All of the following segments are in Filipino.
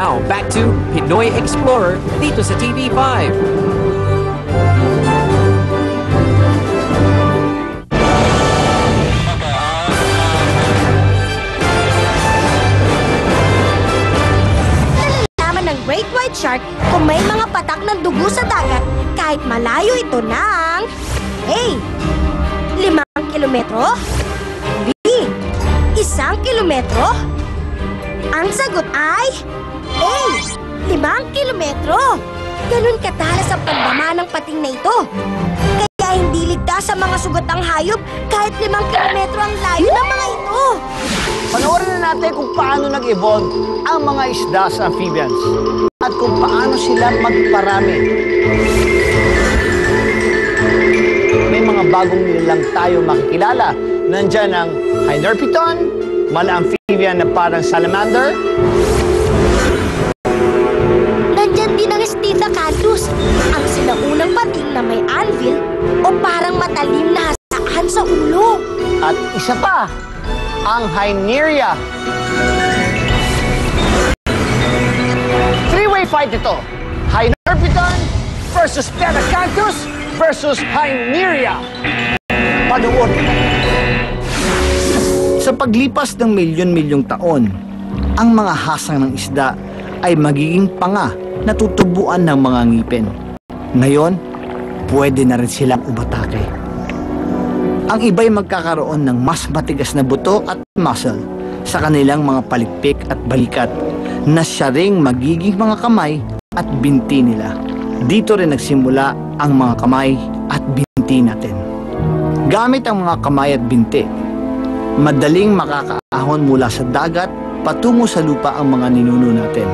Now, back to Pinoy Explorer dito sa TV5. Nalalaman ng Great White Shark kung may mga patak ng dugo sa dagat kahit malayo ito ng A. 5 kilometro? B. 1 kilometro? Ang sagot ay A. 5 kilometro. Ganun katalas ang pandama ng pating na ito. Kaya hindi ligtas sa mga sugatang hayop kahit 5 kilometro ang layo ng mga ito. Panoorin na natin kung paano nag-evolve ang mga isda sa amphibians at kung paano sila magparami. May mga bagong nilalang tayo makikilala. Nandyan ang Hynerpeton, mala-amphibian na parang salamander. Nandyan din ang Staphylocanthus, ang sinaunang pating na may anvil o parang matalim na hasaan sa ulo. At isa pa, ang Hyneria. Three-way fight ito. Hynerpeton versus Staphylocanthus versus Hyneria. Panoorin. Sa paglipas ng milyon-milyong taon, ang mga hasang ng isda ay magiging panga na tutubuan ng mga ngipin. Ngayon, pwede na rin silang umatake. Ang iba'y magkakaroon ng mas matigas na buto at muscle sa kanilang mga palikpik at balikat na siya ring magiging mga kamay at binti nila. Dito rin nagsimula ang mga kamay at binti natin. Gamit ang mga kamay at binti, madaling makakaahon mula sa dagat patungo sa lupa ang mga ninuno natin.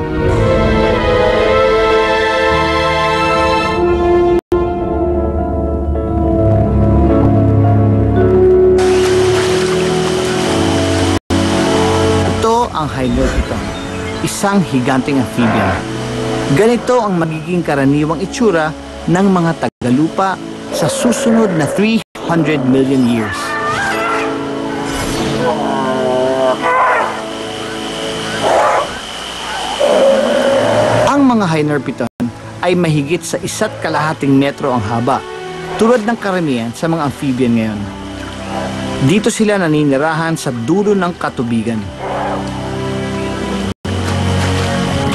Ito ang Hynerpeton, isang higanteng amphibian. Ganito ang magiging karaniwang itsura ng mga tagalupa sa susunod na 300 million years. Ang mga Hynerpeton ay mahigit sa 1.5 metro ang haba, tulad ng karamihan sa mga amphibian ngayon. Dito sila naninirahan sa dulo ng katubigan.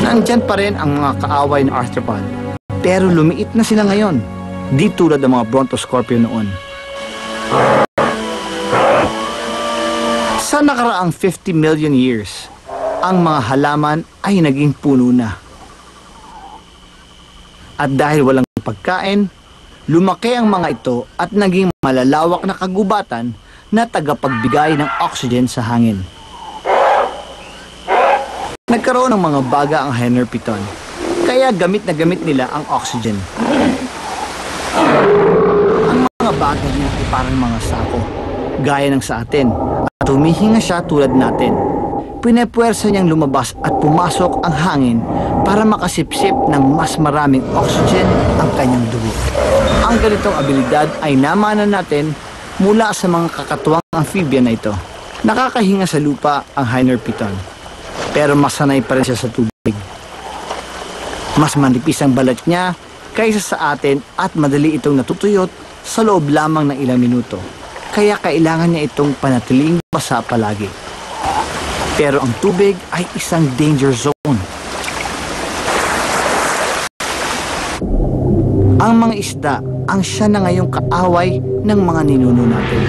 Nandyan pa rin ang mga kaaway ng arthropod, pero lumiit na sila ngayon, di tulad ng mga brontoscorpion noon. Sa nakaraang 50 million years, ang mga halaman ay naging puno na. At dahil walang pagkain, lumaki ang mga ito at naging malalawak na kagubatan na tagapagbigay ng oxygen sa hangin. Nagkaroon ng mga baga ang Hynerpeton, kaya gamit na gamit nila ang oxygen. Ang mga baga niya ay parang mga sako, gaya ng sa atin, at humihinga siya tulad natin. Pinepuwersa niyang lumabas at pumasok ang hangin para makasipsip ng mas maraming oxygen ang kanyang dugo. Ang ganitong abilidad ay namana natin mula sa mga kakatuwang amphibian na ito. Nakakahinga sa lupa ang Hynerpeton, pero masanay pa rin siya sa tubig. Mas manipis ang balat niya kaysa sa atin at madali itong natutuyot sa loob lamang ng ilang minuto. Kaya kailangan niya itong panatiling basa palagi. Pero ang tubig ay isang danger zone. Ang mga isda ang siya na ngayong kaaway ng mga ninuno natin.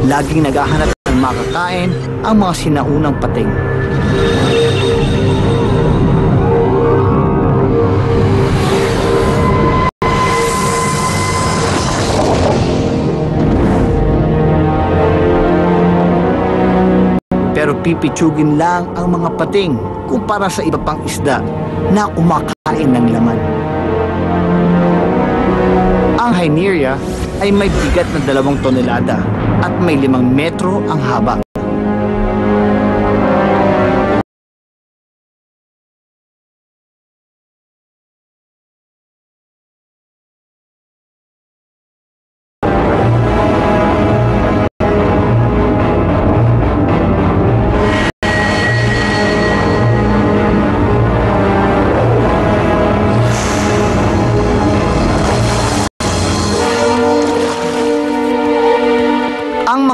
Laging naghahanap ng makakain ang mga sinaunang pating. Pero pipitsugin lang ang mga pating kumpara sa iba pang isda na kumakain ng laman. Ang Hyneria ay may bigat na 2 tonelada at may 5 metro ang haba.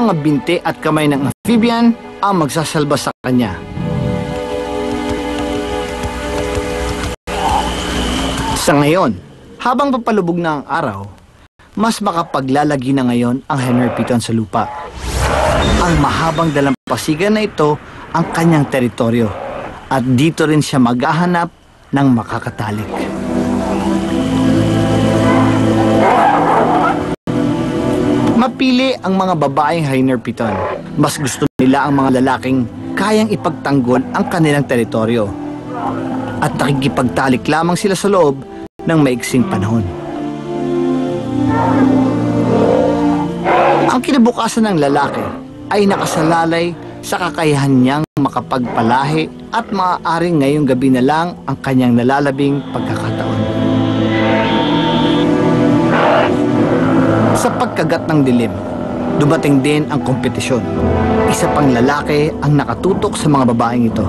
mga binti at kamay ng amphibian ang magsasalba sa kanya. Sa ngayon, habang papalubog na ang araw, mas makapaglalagi na ngayon ang Henry Piton sa lupa. Ang mahabang dalampasigan na ito ang kanyang teritoryo at dito rin siya maghahanap ng makakatalik. Mapili ang mga babaeng Rainier Piton. Mas gusto nila ang mga lalaking kayang ipagtanggol ang kanilang teritoryo at nakikipagtalik lamang sila sa loob ng maiksing panahon. Ang kinabukasan ng lalaki ay nakasalalay sa kakayahan niyang makapagpalahi at maaaring ngayong gabi na lang ang kanyang nalalabing pagkakataon. Sa pagkagat ng dilim, dumating din ang kompetisyon. Isa pang lalaki ang nakatutok sa mga babaeng ito.